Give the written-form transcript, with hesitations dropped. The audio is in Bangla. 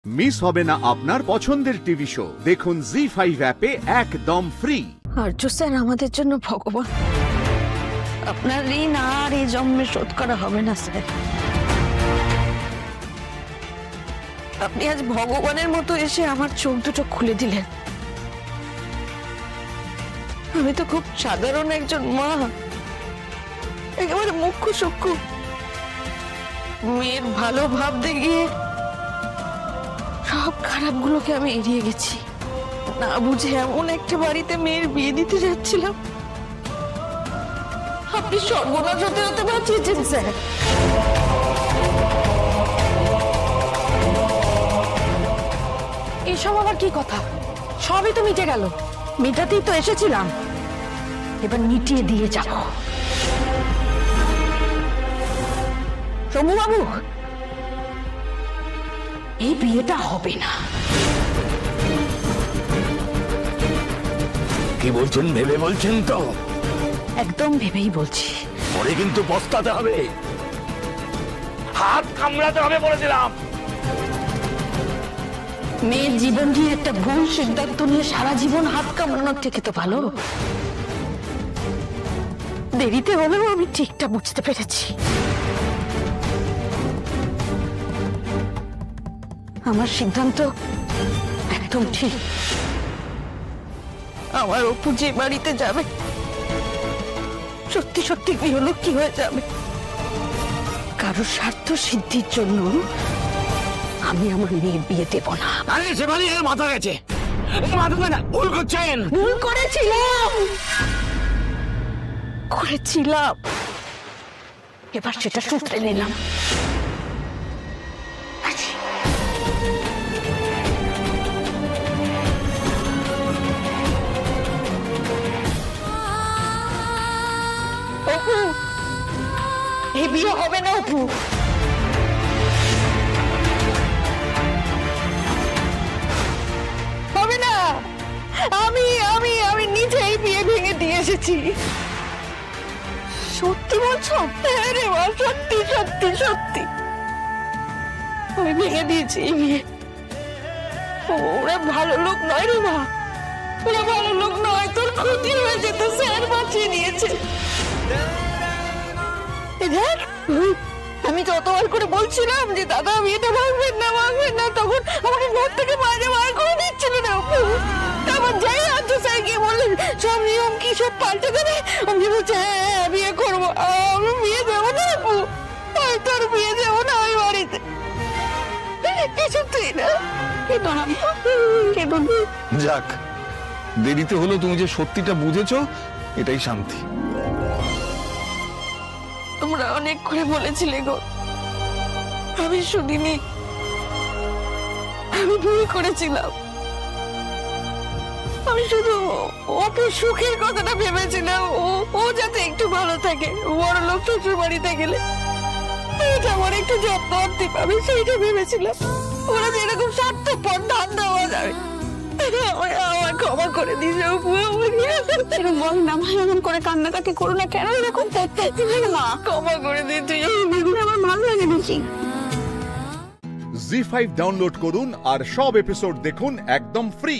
মিস হবে না আপনার পছন্দের টিভি শো। দেখুন জি5 অ্যাপে একদম ফ্রি। আর্য স্যার আমাদের জন্য ভগবান। আপনার ঋণ আর এই জন্মে শোধ করা হবে না স্যার। আপনি আজ ভগবানের মতো এসে আমার চোখ দুটো খুলে দিলেন। আমি তো খুব সাধারণ একজন মা, একেবারে মুখ্য সূক্ষ্ম। মেয়ের ভালো ভাবতে গিয়ে সব খারাপগুলোকে আমি এড়িয়ে গেছি। না বুঝে এমন একটা বাড়িতে মেয়ের বিয়ে দিতে যাচ্ছিলাম। আপনি সর্বনাশ হতে হতে বাঁচিয়েছেন স্যার। এসব আবার কি কথা? সবই তো মিটে গেল। মেটাতেই তো এসেছিলাম, এবার মিটিয়ে দিয়ে যাব। শম্ভুবাবু, এই বিয়েটা হবে না। কি বলছেন? ভেবে বলছেন তো? একদম ভেবেই বলছি। পরে কিন্তু পস্তাতে হবে, হাত কামড়াতে হবে বলেছিলাম। মেয়ের জীবন নিয়ে একটা ভুল সিদ্ধান্ত নিয়ে সারা জীবন হাত কামড়ানোর থেকে তো ভালো। দেরিতে হলেও আমি ঠিকটা বুঝতে পেরেছি। আমার সিদ্ধান্ত একদম ঠিক। আমার অপু যে বাড়িতে যাবে সত্যি সত্যি গৃহলক্ষ্মী হয়ে যাবে। কারো স্বার্থ সিদ্ধির জন্য আমি আমার মেয়ের বিয়ে দেব না। আরে সেবালি, এর মাথা গেছে। ভুল করছেন। ভুল করেছিলাম, এবার সেটা শুধরে নিলাম। অপু, এই বিয়ে হবে না। অপু, হবে না। আমি আমি আমি নিজে এই বিয়ে ভেঙে দিয়ে এসেছি। সত্যি বলছো? হ্যাঁ রে মা, সত্যি সত্যি সত্যি আমি ভেঙে দিয়েছি এই বিয়ে। ওরা ভালো লোক নয় রে মা, ওরা ভালো লোক নয়। তোর ক্ষতি হয়ে যেত, স্যার বাঁচিয়ে নিয়েছে। দেখ, আমি যতবার করে বলছিলাম যে দাদা বিয়েটা ভাঙবেন না, তখন আমাকে ঘর থেকে বাইরে বার করে দিচ্ছিল না। তারপর যাই আর্য স্যার গিয়ে বললেন সব নিয়ম কি সব পাল্টে দেবে। আমি বলছি হ্যাঁ বিয়ে করবো। আমি বিয়ে দেবো না আপু, তোর বিয়ে দেবো না ওই বাড়িতে। কিছুতেই না। যাক, দেরিতে হলো, তুমি যে সত্যিটা বুঝেছো এটাই শান্তি। তোমরা অনেক করে বলেছিলে গো, আমি শুনিনি। আমি ভুল করেছিলাম। আমি শুধু অপুর সুখের কথাটা ভেবেছিলাম। ও যাতে একটু ভালো থাকে, বড় লোক শ্বশুর বাড়িতে গেলে আমার একটু যত্ন আনতে পাবে সেইটা ভেবেছিলাম। ওরা যে এরকম স্বার্থপর ধান দেওয়া যাবে। আমার ক্ষমা করে দিয়েছে অপু। এরকম বল না ভাই, এরকম করে কান্নাকাটি করো না। কেন এরকম করতে? মা ক্ষমা করে দিই, তুই আমার ভালো লাগে বেশি। জি5 ডাউনলোড করুন আর সব এপিসোড দেখুন একদম ফ্রি।